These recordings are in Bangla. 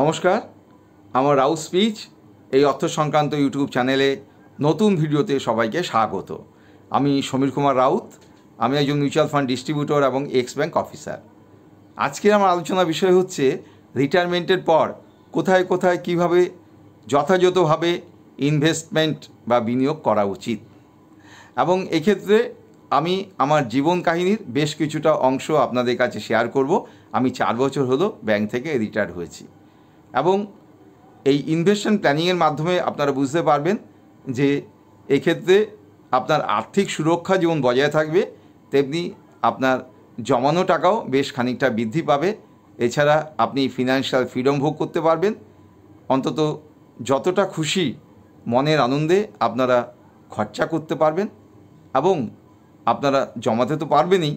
নমস্কার, আমার রাউত স্পিচ এই অর্থ সংক্রান্ত ইউটিউব চ্যানেলে নতুন ভিডিওতে সবাইকে স্বাগত। আমি সমীর কুমার রাউত, আমি একজন মিউচুয়াল ফান্ড ডিস্ট্রিবিউটর এবং এক্স ব্যাংক অফিসার। আজকে আমার আলোচনার বিষয় হচ্ছে রিটায়ারমেন্টের পর কোথায় কোথায় কীভাবে যথাযথভাবে ইনভেস্টমেন্ট বা বিনিয়োগ করা উচিত, এবং এক্ষেত্রে আমি আমার জীবন কাহিনীর বেশ কিছুটা অংশ আপনাদের কাছে শেয়ার করব। আমি 4 বছর হলো ব্যাংক থেকে রিটায়ার হয়েছি, এবং এই ইনভেস্টমেন্ট প্ল্যানিংয়ের মাধ্যমে আপনারা বুঝতে পারবেন যে এক্ষেত্রে আপনার আর্থিক সুরক্ষা যেমন বজায় থাকবে, তেমনি আপনার জমানো টাকাও বেশ খানিকটা বৃদ্ধি পাবে। এছাড়া আপনি ফিনান্সিয়াল ফ্রিডম ভোগ করতে পারবেন। অন্তত যতটা খুশি মনের আনন্দে আপনারা খরচা করতে পারবেন, এবং আপনারা জমাতে তো পারবেনই,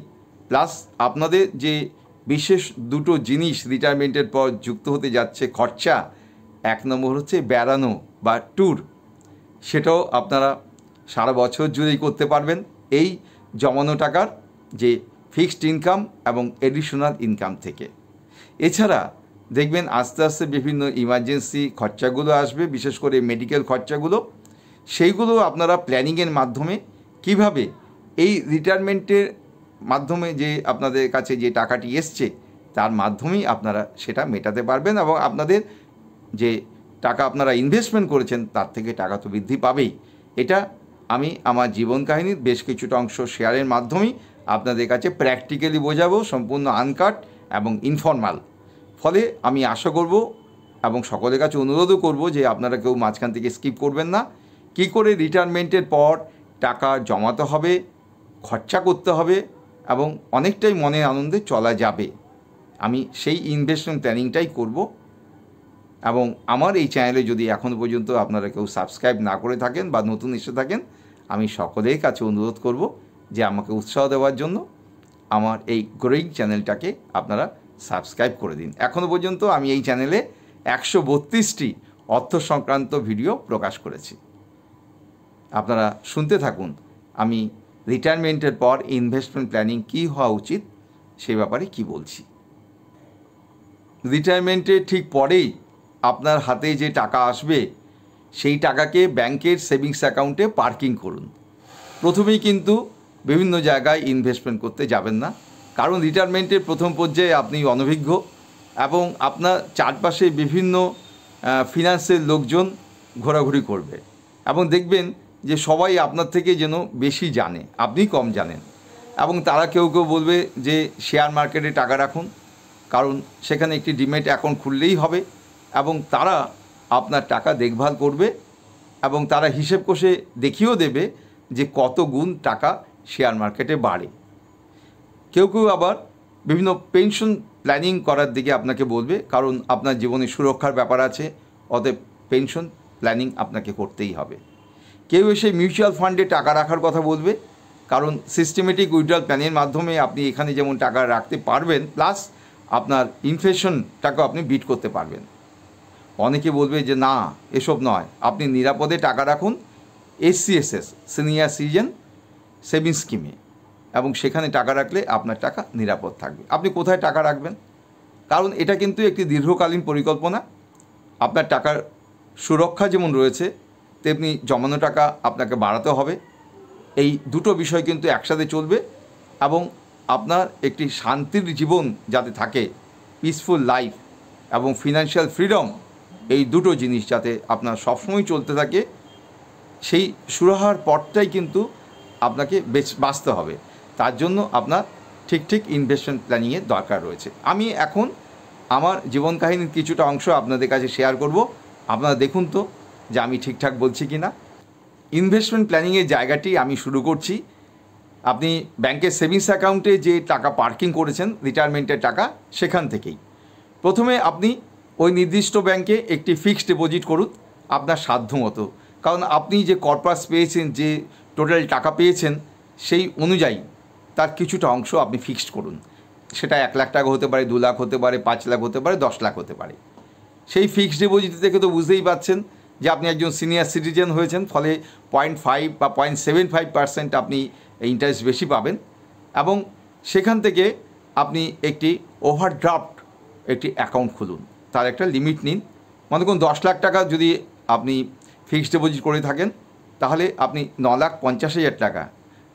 প্লাস আপনাদের যে বিশেষ দুটো জিনিস রিটায়ারমেন্টের পর যুক্ত হতে যাচ্ছে খরচা, 1 নম্বর হচ্ছে বেড়ানো বা ট্যুর। সেটাও আপনারা সারা বছর জুড়েই করতে পারবেন এই জমানো টাকার যে ফিক্সড ইনকাম এবং এডিশনাল ইনকাম থেকে। এছাড়া দেখবেন আস্তে আস্তে বিভিন্ন ইমার্জেন্সি খরচাগুলো আসবে, বিশেষ করে মেডিকেল খরচাগুলো। সেইগুলো আপনারা প্ল্যানিংয়ের মাধ্যমে কিভাবে এই রিটায়ারমেন্টের মাধ্যমে যে আপনাদের কাছে যে টাকাটি এসছে তার মাধ্যমেই আপনারা সেটা মেটাতে পারবেন, এবং আপনাদের যে টাকা আপনারা ইনভেস্টমেন্ট করেছেন তার থেকে টাকা তো বৃদ্ধি পাবেই। এটা আমি আমার জীবন কাহিনীর বেশ কিছুটা অংশ শেয়ারের মাধ্যমেই আপনাদের কাছে প্র্যাকটিক্যালি বোঝাবো, সম্পূর্ণ আনকাট এবং ইনফর্মাল। ফলে আমি আশা করব এবং সকলের কাছে অনুরোধও করব যে আপনারা কেউ মাঝখান থেকে স্কিপ করবেন না। কী করে রিটায়ারমেন্টের পর টাকা জমাতে হবে, খরচা করতে হবে, এবং অনেকটাই মনের আনন্দে চলা যাবে, আমি সেই ইনভেস্টমেন্ট প্ল্যানিংটাই করব। এবং আমার এই চ্যানেলে যদি এখনও পর্যন্ত আপনারা কেউ সাবস্ক্রাইব না করে থাকেন বা নতুন এসে থাকেন, আমি সকলের কাছে অনুরোধ করব যে আমাকে উৎসাহ দেওয়ার জন্য আমার এই গ্রোয়িং চ্যানেলটাকে আপনারা সাবস্ক্রাইব করে দিন। এখনও পর্যন্ত আমি এই চ্যানেলে 132টি অর্থ সংক্রান্ত ভিডিও প্রকাশ করেছি। আপনারা শুনতে থাকুন আমি রিটায়ারমেন্টের পর ইনভেস্টমেন্ট প্ল্যানিং কী হওয়া উচিত সে ব্যাপারে কি বলছি। রিটায়ারমেন্টের ঠিক পরেই আপনার হাতে যে টাকা আসবে সেই টাকাকে ব্যাংকের সেভিংস অ্যাকাউন্টে পার্কিং করুন। প্রথমেই কিন্তু বিভিন্ন জায়গায় ইনভেস্টমেন্ট করতে যাবেন না, কারণ রিটায়ারমেন্টের প্রথম পর্যায়ে আপনি অনভিজ্ঞ, এবং আপনার চারপাশে বিভিন্ন ফিনান্সের লোকজন ঘোরাঘুরি করবে, এবং দেখবেন যে সবাই আপনার থেকে যেন বেশি জানে, আপনি কম জানেন। এবং তারা কেউ কেউ বলবে যে শেয়ার মার্কেটে টাকা রাখুন, কারণ সেখানে একটি ডিম্যাট অ্যাকাউন্ট খুললেই হবে, এবং তারা আপনার টাকা দেখভাল করবে, এবং তারা হিসেব কষে দেখিয়েও দেবে যে কত গুণ টাকা শেয়ার মার্কেটে বাড়ে। কেউ কেউ আবার বিভিন্ন পেনশন প্ল্যানিং করার দিকে আপনাকে বলবে, কারণ আপনার জীবনে সুরক্ষার ব্যাপার আছে, অতএব পেনশন প্ল্যানিং আপনাকে করতেই হবে। কেউ এসে মিউচুয়াল ফান্ডে টাকা রাখার কথা বলবে, কারণ সিস্টেমেটিক উইথড্রয়াল প্ল্যানের মাধ্যমে আপনি এখানে যেমন টাকা রাখতে পারবেন, প্লাস আপনার ইনফ্লেশনটাকেও আপনি বিট করতে পারবেন। অনেকে বলবে যে না, এসব নয়, আপনি নিরাপদে টাকা রাখুন SCSS সিনিয়র সিটিজেন সেভিংস স্কিমে, এবং সেখানে টাকা রাখলে আপনার টাকা নিরাপদ থাকবে। আপনি কোথায় টাকা রাখবেন, কারণ এটা কিন্তু একটি দীর্ঘকালীন পরিকল্পনা। আপনার টাকার সুরক্ষা যেমন রয়েছে, তেমনি জমানো টাকা আপনাকে বাড়াতে হবে। এই দুটো বিষয় কিন্তু একসাথে চলবে, এবং আপনার একটি শান্তির জীবন যাতে থাকে, পিসফুল লাইফ এবং ফিনান্সিয়াল ফ্রিডম, এই দুটো জিনিস যাতে আপনার সবসময় চলতে থাকে, সেই সুরাহার পথটাই কিন্তু আপনাকে বাঁচতে হবে। তার জন্য আপনার ঠিক ইনভেস্টমেন্ট প্ল্যানিংয়ের দরকার রয়েছে। আমি এখন আমার জীবন কাহিনীর কিছুটা অংশ আপনাদের কাছে শেয়ার করব। আপনারা দেখুন তো যে আমি ঠিকঠাক বলছি কি না। ইনভেস্টমেন্ট প্ল্যানিংয়ের জায়গাটি আমি শুরু করছি। আপনি ব্যাংকের সেভিংস অ্যাকাউন্টে যে টাকা পার্কিং করেছেন রিটায়ারমেন্টের টাকা, সেখান থেকেই প্রথমে আপনি ওই নির্দিষ্ট ব্যাংকে একটি ফিক্সড ডিপোজিট করুন আপনার সাধ্য মতো, কারণ আপনি যে কর্পাস পেয়েছেন, যে টোটাল টাকা পেয়েছেন, সেই অনুযায়ী তার কিছুটা অংশ আপনি ফিক্সড করুন। সেটা 1 লাখ টাকা হতে পারে, 2 লাখ হতে পারে, 5 লাখ হতে পারে, 10 লাখ হতে পারে। সেই ফিক্সড ডিপোজিট থেকে তো বুঝতেই পারছেন যে আপনি একজন সিনিয়র সিটিজেন হয়েছেন, ফলে 0.5 বা 0.75% আপনি ইন্টারেস্ট বেশি পাবেন, এবং সেখান থেকে আপনি একটি ওভারড্রাফট একটি অ্যাকাউন্ট খুলুন। তার একটা লিমিট নিন। মনে করুন 10 লাখ টাকা যদি আপনি ফিক্সড ডিপোজিট করে থাকেন, তাহলে আপনি 9,50,000 টাকা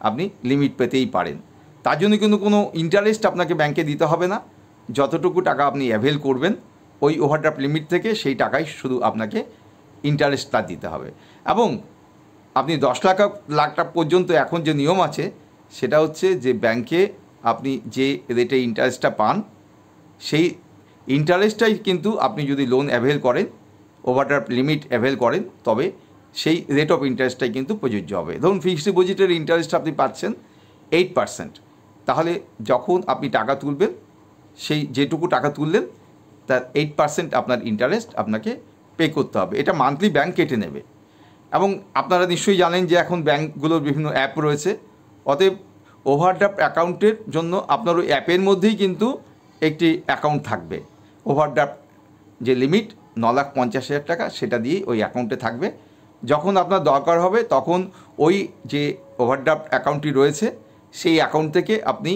আপনি লিমিট পেতেই পারেন। তার জন্য কিন্তু কোনো ইন্টারেস্ট আপনাকে ব্যাংকে দিতে হবে না। যতটুকু টাকা আপনি অ্যাভেল করবেন ওই ওভারড্রাফট লিমিট থেকে সেই টাকাই শুধু আপনাকে ইন্টারেস্টটা দিতে হবে। এবং আপনি 10 লাখ টাকা পর্যন্ত এখন যে নিয়ম আছে সেটা হচ্ছে যে ব্যাংকে আপনি যে রেটে ইন্টারেস্টটা পান সেই ইন্টারেস্টটাই কিন্তু আপনি যদি লোন অ্যাভেল করেন, ওভারড্রাফট লিমিট অ্যাভেল করেন, তবে সেই রেট অফ ইন্টারেস্টটাই কিন্তু প্রযোজ্য হবে। ধরুন ফিক্সড ডিপোজিটের ইন্টারেস্ট আপনি পাচ্ছেন 8%, তাহলে যখন আপনি টাকা তুলবেন সেই যেটুকু টাকা তুললেন তার 8% আপনার ইন্টারেস্ট আপনাকে পে করতে হবে। এটা মান্থলি ব্যাংক কেটে নেবে। এবং আপনারা নিশ্চয়ই জানেন যে এখন ব্যাংকগুলোর বিভিন্ন অ্যাপ রয়েছে, অতএব ওভারড্রাফট অ্যাকাউন্টের জন্য আপনার ওই অ্যাপের মধ্যেই কিন্তু একটি অ্যাকাউন্ট থাকবে। ওভারড্রাফট যে লিমিট 9,50,000 টাকা সেটা দিয়ে ওই অ্যাকাউন্টে থাকবে। যখন আপনার দরকার হবে তখন ওই যে ওভারড্রাফট অ্যাকাউন্টটি রয়েছে সেই অ্যাকাউন্ট থেকে আপনি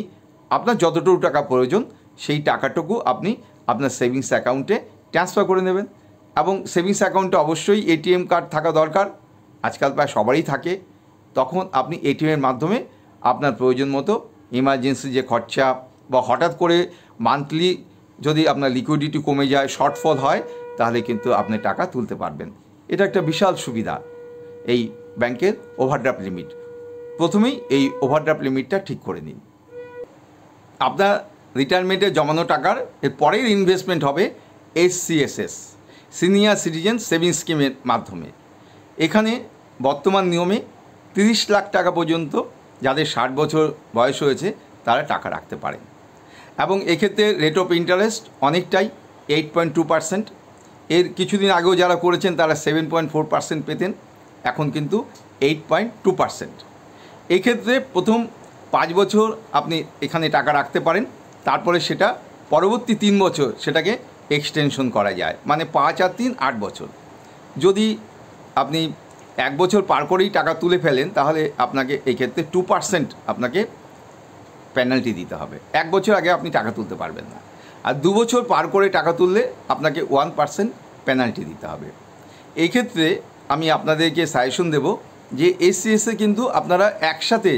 আপনার যতটুকু টাকা প্রয়োজন সেই টাকাটুকু আপনি আপনার সেভিংস অ্যাকাউন্টে ট্রান্সফার করে নেবেন। এবং সেভিংস অ্যাকাউন্টে অবশ্যই এটিএম কার্ড থাকা দরকার, আজকাল প্রায় সবারই থাকে। তখন আপনি এটিএমের মাধ্যমে আপনার প্রয়োজন মতো ইমার্জেন্সি যে খরচা বা হঠাৎ করে মান্থলি যদি আপনার লিকুইডিটি কমে যায়, শর্টফল হয়, তাহলে কিন্তু আপনি টাকা তুলতে পারবেন। এটা একটা বিশাল সুবিধা এই ব্যাংকের ওভারড্রাফট লিমিট। প্রথমেই এই ওভারড্রাফট লিমিটটা ঠিক করে নিন। আপনার রিটায়ারমেন্টে জমানো টাকার এর পরের ইনভেস্টমেন্ট হবে SCSS, সিনিয়র সিটিজেন সেভিংস স্কিমের মাধ্যমে। এখানে বর্তমান নিয়মে 30 লাখ টাকা পর্যন্ত যাদের 60 বছর বয়স হয়েছে তারা টাকা রাখতে পারেন। এবং এক্ষেত্রে রেট অফ ইন্টারেস্ট অনেকটাই 8.2%। এর কিছুদিন আগেও যারা করেছেন তারা 7.4% পেতেন, এখন কিন্তু 8.2%। এক্ষেত্রে প্রথম 5 বছর আপনি এখানে টাকা রাখতে পারেন, তারপরে সেটা পরবর্তী 3 বছর সেটাকে এক্সটেনশন করা যায়, মানে 5 আর 3 8 বছর। যদি আপনি 1 বছর পার করেই টাকা তুলে ফেলেন তাহলে আপনাকে এক্ষেত্রে 2% আপনাকে পেনাল্টি দিতে হবে। 1 বছর আগে আপনি টাকা তুলতে পারবেন না। আর 2 বছর পার করে টাকা তুললে আপনাকে 1% পেনাল্টি দিতে হবে। এই ক্ষেত্রে আমি আপনাদেরকে সাজেশন দেব যে SCSে কিন্তু আপনারা একসাথে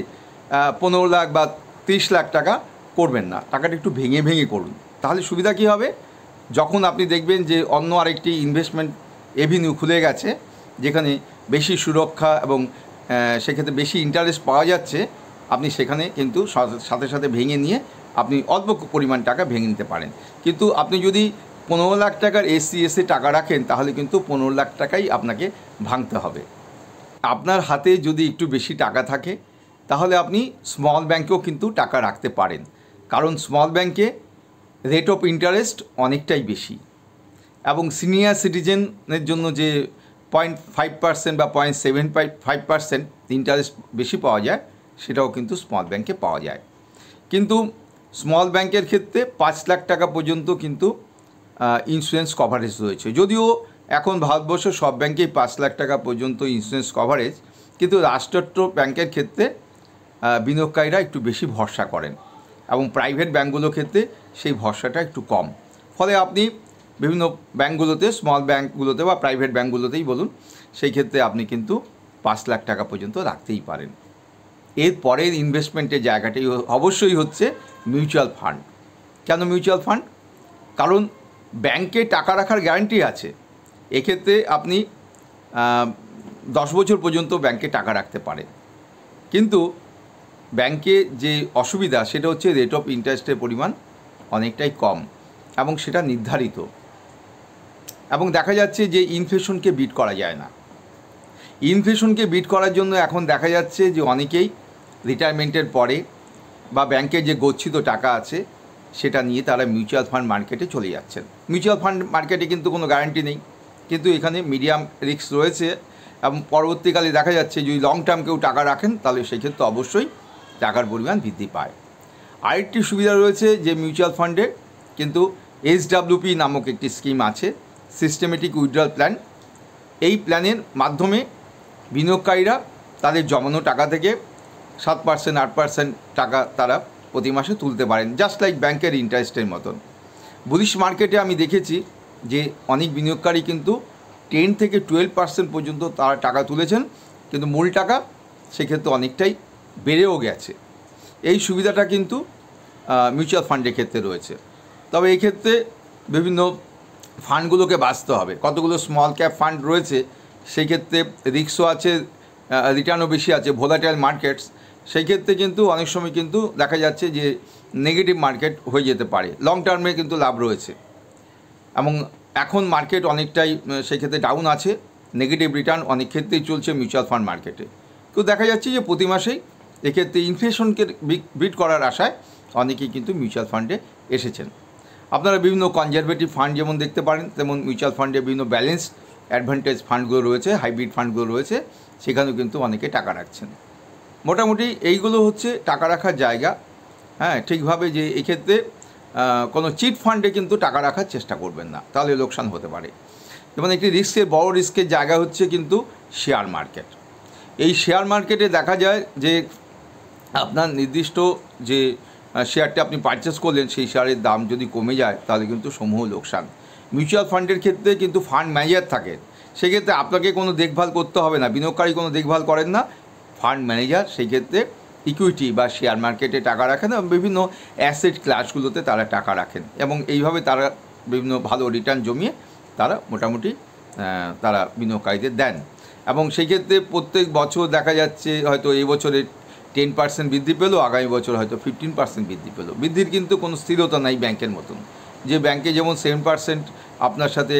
15 লাখ বা 30 লাখ টাকা করবেন না, টাকাটা একটু ভেঙে ভেঙে করুন। তাহলে সুবিধা কী হবে, যখন আপনি দেখবেন যে অন্য আরেকটি ইনভেস্টমেন্ট এভিনিউ খুলে গেছে যেখানে বেশি সুরক্ষা এবং সেক্ষেত্রে বেশি ইন্টারেস্ট পাওয়া যাচ্ছে, আপনি সেখানে কিন্তু সাথে সাথে ভেঙে নিয়ে আপনি অল্প পরিমাণ টাকা ভেঙে নিতে পারেন। কিন্তু আপনি যদি 15 লাখ টাকার SCSে টাকা রাখেন তাহলে কিন্তু 15 লাখ টাকাই আপনাকে ভাঙতে হবে। আপনার হাতে যদি একটু বেশি টাকা থাকে তাহলে আপনি স্মল ব্যাংকেও কিন্তু টাকা রাখতে পারেন, কারণ স্মল ব্যাংকে রেট অফ ইন্টারেস্ট অনেকটাই বেশি। এবং সিনিয়র সিটিজেনের জন্য যে 0.5% বা 0.75% ইন্টারেস্ট বেশি পাওয়া যায় সেটাও কিন্তু স্মল ব্যাংকে পাওয়া যায়। কিন্তু স্মল ব্যাংকের ক্ষেত্রে 5 লাখ টাকা পর্যন্ত কিন্তু ইন্স্যুরেন্স কভারেজ রয়েছে। যদিও এখন ভারতবর্ষ সব ব্যাংকেই 5 লাখ টাকা পর্যন্ত ইন্স্যুরেন্স কভারেজ, কিন্তু রাষ্ট্রায়ত্ত ব্যাংকের ক্ষেত্রে বিনিয়োগকারীরা একটু বেশি ভরসা করেন এবং প্রাইভেট ব্যাংকগুলোর ক্ষেত্রে সেই ভরসাটা একটু কম। ফলে আপনি বিভিন্ন ব্যাংকগুলোতে, স্মল ব্যাংকগুলোতে বা প্রাইভেট ব্যাংকগুলোতেই বলুন, সেই ক্ষেত্রে আপনি কিন্তু 5 লাখ টাকা পর্যন্ত রাখতেই পারেন। এর পরের ইনভেস্টমেন্টের জায়গাটি অবশ্যই হচ্ছে মিউচুয়াল ফান্ড। কেন মিউচুয়াল ফান্ড? কারণ ব্যাংকে টাকা রাখার গ্যারান্টি আছে। এক্ষেত্রে আপনি 10 বছর পর্যন্ত ব্যাংকে টাকা রাখতে পারেন, কিন্তু ব্যাংকে যে অসুবিধা সেটা হচ্ছে রেট অফ ইন্টারেস্টের পরিমাণ অনেকটাই কম এবং সেটা নির্ধারিত। এবং দেখা যাচ্ছে যে ইনফ্লেশনকে বিট করা যায় না। ইনফ্লেশনকে বিট করার জন্য এখন দেখা যাচ্ছে যে অনেকেই রিটায়ারমেন্টের পরে বা ব্যাংকে যে গচ্ছিত টাকা আছে সেটা নিয়ে তারা মিউচুয়াল ফান্ড মার্কেটে চলে যাচ্ছেন। মিউচুয়াল ফান্ড মার্কেটে কিন্তু কোনো গ্যারান্টি নেই, কিন্তু এখানে মিডিয়াম রিস্ক রয়েছে এবং পরবর্তীকালে দেখা যাচ্ছে যদি লং টার্ম কেউ টাকা রাখেন তাহলে সেক্ষেত্রে অবশ্যই টাকার পরিমাণ বৃদ্ধি পায়। আরেকটি সুবিধা রয়েছে যে মিউচুয়াল ফান্ডে কিন্তু SWP নামক একটি স্কিম আছে, সিস্টেমেটিক উইথড্রয়াল প্ল্যান। এই প্ল্যানের মাধ্যমে বিনিয়োগকারীরা তাদের জমানো টাকা থেকে 7% 8% টাকা তারা প্রতি মাসে তুলতে পারেন, জাস্ট লাইক ব্যাংকের ইন্টারেস্টের মতন। বুলিশ মার্কেটে আমি দেখেছি যে অনেক বিনিয়োগকারী কিন্তু 10 থেকে 12% পর্যন্ত তারা টাকা তুলেছেন, কিন্তু মূল টাকা সেক্ষেত্রে অনেকটাই বেড়েও গেছে। এই সুবিধাটা কিন্তু মিউচুয়াল ফান্ডের ক্ষেত্রে রয়েছে। তবে এই ক্ষেত্রে বিভিন্ন ফান্ডগুলোকে বাঁচতে হবে। কতগুলো স্মল ক্যাপ ফান্ড রয়েছে, সেই ক্ষেত্রে রিস্কও আছে, রিটার্নও বেশি আছে, ভোলাটাইল মার্কেটস, সেই ক্ষেত্রে কিন্তু অনেক সময় কিন্তু দেখা যাচ্ছে যে নেগেটিভ মার্কেট হয়ে যেতে পারে। লং টার্মে কিন্তু লাভ রয়েছে, এবং এখন মার্কেট অনেকটাই সেই ক্ষেত্রে ডাউন আছে, নেগেটিভ রিটার্ন অনেক ক্ষেত্রেই চলছে মিউচুয়াল ফান্ড মার্কেটে। তো দেখা যাচ্ছে যে প্রতি মাসেই এক্ষেত্রে ইনফ্লেশনকে বিট করার আশায় অনেকেই কিন্তু মিউচুয়াল ফান্ডে এসেছেন। আপনারা বিভিন্ন কনজারভেটিভ ফান্ড যেমন দেখতে পারেন, তেমন মিউচুয়াল ফান্ডে বিভিন্ন ব্যালেন্স অ্যাডভান্টেজ ফান্ডগুলো রয়েছে, হাইব্রিড ফান্ডগুলো রয়েছে, সেখানেও কিন্তু অনেকে টাকা রাখছেন। মোটামুটি এইগুলো হচ্ছে টাকা রাখার জায়গা। হ্যাঁ, ঠিকভাবে যে এক্ষেত্রে কোনো চিট ফান্ডে কিন্তু টাকা রাখার চেষ্টা করবেন না, তাহলে লোকসান হতে পারে। যেমন একটি বড় রিস্কের জায়গা হচ্ছে কিন্তু শেয়ার মার্কেট। এই শেয়ার মার্কেটে দেখা যায় যে আপনার নির্দিষ্ট যে শেয়ারটা আপনি পারচেস করলেন, সেই শেয়ারের দাম যদি কমে যায় তাহলে কিন্তু সমূহ লোকসান। মিউচুয়াল ফান্ডের ক্ষেত্রে কিন্তু ফান্ড ম্যানেজার থাকে, সেক্ষেত্রে আপনাকে কোনো দেখভাল করতে হবে না, বিনিয়োগকারী কোনো দেখভাল করেন না, ফান্ড ম্যানেজার সেই ক্ষেত্রে ইকুইটি বা শেয়ার মার্কেটে টাকা রাখেন এবং বিভিন্ন অ্যাসেট ক্লাসগুলোতে তারা টাকা রাখেন, এবং এইভাবে তারা বিভিন্ন ভালো রিটার্ন জমিয়ে তারা মোটামুটি তারা বিনিয়োগকারীদের দেন। এবং সেই ক্ষেত্রে প্রত্যেক বছর দেখা যাচ্ছে হয়তো এই বছরে 10% বৃদ্ধি পেলো, আগামী বছর হয়তো 15% বৃদ্ধি পেলো। বৃদ্ধির কিন্তু কোনো স্থিরতা নাই ব্যাংকের মতন, যে ব্যাংকে যেমন 7% আপনার সাথে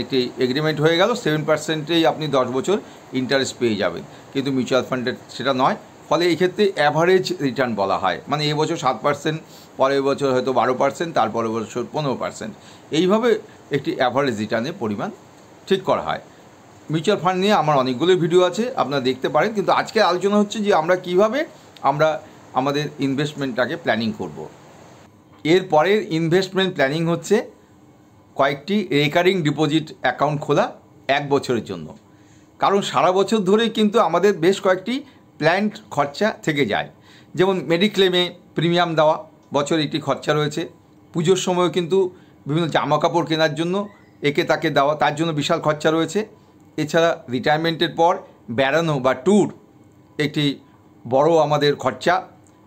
একটি এগ্রিমেন্ট হয়ে গেল, 7%এই আপনি 10 বছর ইন্টারেস্ট পেয়ে যাবেন, কিন্তু মিউচুয়াল ফান্ডের সেটা নয়। ফলে এই ক্ষেত্রে অ্যাভারেজ রিটার্ন বলা হয়, মানে এবছর 7%, পরের বছর হয়তো 12%, তারপরের বছর 15%, এইভাবে একটি অ্যাভারেজ রিটার্নের পরিমাণ ঠিক করা হয়। মিউচুয়াল ফান্ড নিয়ে আমার অনেকগুলো ভিডিও আছে, আপনারা দেখতে পারেন, কিন্তু আজকে আলোচনা হচ্ছে যে আমরা কিভাবে আমরা আমাদের ইনভেস্টমেন্টটাকে প্ল্যানিং করব। এরপরের ইনভেস্টমেন্ট প্ল্যানিং হচ্ছে কয়েকটি রেকারিং ডিপোজিট অ্যাকাউন্ট খোলা 1 বছরের জন্য। কারণ সারা বছর ধরেই কিন্তু আমাদের বেশ কয়েকটি প্ল্যান্ড খরচা থেকে যায়, যেমন মেডিক্লেমে প্রিমিয়াম দেওয়া, বছরে একটি খরচা রয়েছে। পুজোর সময়ও কিন্তু বিভিন্ন জামা কাপড় কেনার জন্য একে তাকে দেওয়া, তার জন্য বিশাল খরচা রয়েছে। এছাড়া রিটায়ারমেন্টের পর বেড়ানো বা ট্যুর একটি বড় আমাদের খরচা,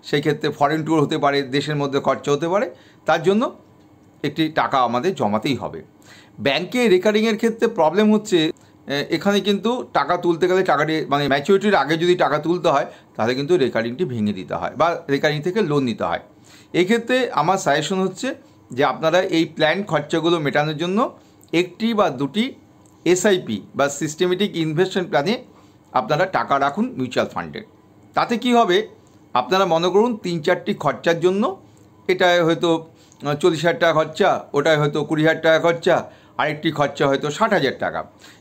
সেই ক্ষেত্রে ফরেন ট্যুর হতে পারে, দেশের মধ্যে খরচা হতে পারে, তার জন্য একটি টাকা আমাদের জমাতেই হবে। ব্যাংকে রেকারিংয়ের ক্ষেত্রে প্রবলেম হচ্ছে এখানে কিন্তু টাকা তুলতে গেলে টাকাটি মানে ম্যাচুরিটির আগে যদি টাকা তুলতে হয় তাহলে কিন্তু রেকারিংটি ভেঙে দিতে হয় বা রেকারিং থেকে লোন নিতে হয়। এক্ষেত্রে আমার সাজেশন হচ্ছে যে আপনারা এই প্ল্যান খরচাগুলো মেটানোর জন্য একটি বা দুটি এসআইপি বা সিস্টেমেটিক ইনভেস্টমেন্ট প্ল্যানে আপনারা টাকা রাখুন মিউচুয়াল ফান্ডে। তাতে কি হবে, আপনারা মনে করুন 3-4টি খরচার জন্য, এটায় হয়তো 40,000 টাকা খরচা, ওটায় হয়তো 20,000 টাকা খরচা, আরেকটি খরচা হয়তো 60,000 টাকা,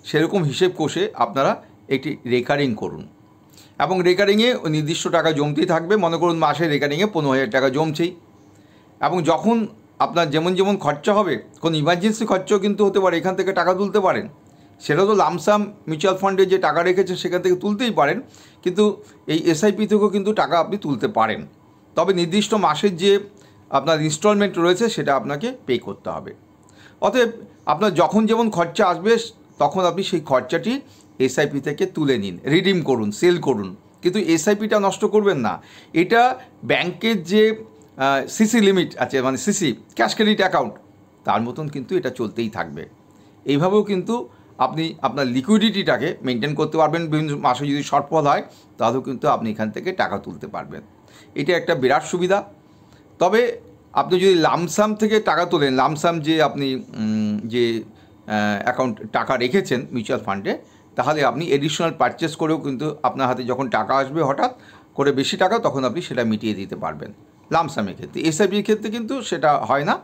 সেরকম হিসেব কষে আপনারা একটি রেকারিং করুন। এবং রেকারিংয়ে নির্দিষ্ট টাকা জমতেই থাকবে, মনে করুন মাসে রেকারিংয়ে 15,000 টাকা জমছেই। এবং যখন আপনার যেমন যেমন খরচা হবে, কোনো ইমার্জেন্সি খরচাও কিন্তু হতে পারে, এখান থেকে টাকা তুলতে পারেন। সেটা তো লামসাম মিউচুয়াল ফান্ডে যে টাকা রেখেছে সেখান থেকে তুলতেই পারেন, কিন্তু এই এসআইপি থেকেও কিন্তু টাকা আপনি তুলতে পারেন। তবে নির্দিষ্ট মাসের যে আপনার ইনস্টলমেন্ট রয়েছে সেটা আপনাকে পে করতে হবে। অতএব আপনার যখন যেমন খরচা আসবে তখন আপনি সেই খরচাটি এসআইপি থেকে তুলে নিন, রিডিম করুন, সেল করুন, কিন্তু এসআইপিটা নষ্ট করবেন না। এটা ব্যাংকের যে সিসি লিমিট আছে, মানে সিসি ক্যাশ ক্রেডিট অ্যাকাউন্ট, তার মতন কিন্তু এটা চলতেই থাকবে। এইভাবেও কিন্তু আপনি আপনার লিকুইডিটিটাকে মেনটেন করতে পারবেন। বিভিন্ন মাসে যদি শর্টফল হয় তাহলেও কিন্তু আপনি এখান থেকে টাকা তুলতে পারবেন। এটা একটা বিরাট সুবিধা। তবে আপনি যদি লামসাম থেকে টাকা তোলেন, লামসাম যে আপনি যে অ্যাকাউন্ট টাকা রেখেছেন মিউচুয়াল ফান্ডে, তাহলে আপনি এডিশনাল পারচেস করেও কিন্তু আপনার হাতে যখন টাকা আসবে হঠাৎ করে বেশি টাকা, তখন আপনি সেটা মিটিয়ে দিতে পারবেন লামসামের ক্ষেত্রে। এসআইপির ক্ষেত্রে কিন্তু সেটা হয় না,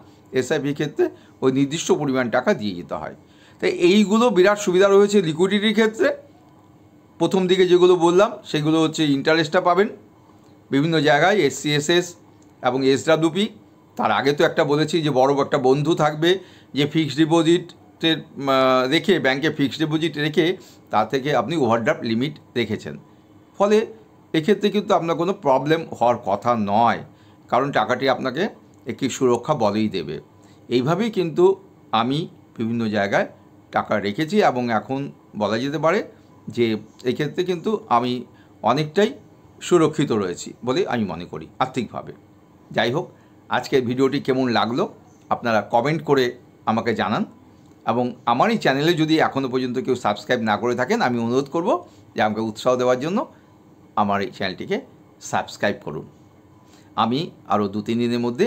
এসআইপির ক্ষেত্রে ওই নির্দিষ্ট পরিমাণ টাকা দিয়ে যেতে হয়। তাই এইগুলো বিরাট সুবিধা রয়েছে লিকুইডিটির ক্ষেত্রে। প্রথম দিকে যেগুলো বললাম সেগুলো হচ্ছে ইন্টারেস্টটা পাবেন বিভিন্ন জায়গায়, এসসিএসএস এবং এসডব্লিউপি। তার আগে তো একটা বলেছি যে বড় একটা বন্ধু থাকবে যে ফিক্সড ডিপোজিটের রেখে, ব্যাংকে ফিক্সড ডিপোজিট রেখে তা থেকে আপনি ওভারড্রাফট লিমিট রেখেছেন। ফলে এক্ষেত্রে কিন্তু আপনার কোনো প্রবলেম হওয়ার কথা নয়, কারণ টাকাটি আপনাকে একটি সুরক্ষা বলেই দেবে। এইভাবেই কিন্তু আমি বিভিন্ন জায়গায় টাকা রেখেছি এবং এখন বলা যেতে পারে যে এক্ষেত্রে কিন্তু আমি অনেকটাই সুরক্ষিত রয়েছি বলে আমি মনে করি আর্থিকভাবে। যাই হোক, আজকের ভিডিওটি কেমন লাগলো আপনারা কমেন্ট করে আমাকে জানান, এবং আমার এই চ্যানেলে যদি এখনও পর্যন্ত কেউ সাবস্ক্রাইব না করে থাকেন আমি অনুরোধ করব যে আমাকে উৎসাহ দেওয়ার জন্য আমার এই চ্যানেলটিকে সাবস্ক্রাইব করুন। আমি আরও 2-3 দিনের মধ্যে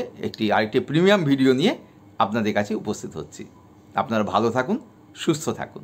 আরেকটি প্রিমিয়াম ভিডিও নিয়ে আপনাদের কাছে উপস্থিত হচ্ছি। আপনারা ভালো থাকুন, সুস্থ থাকুন।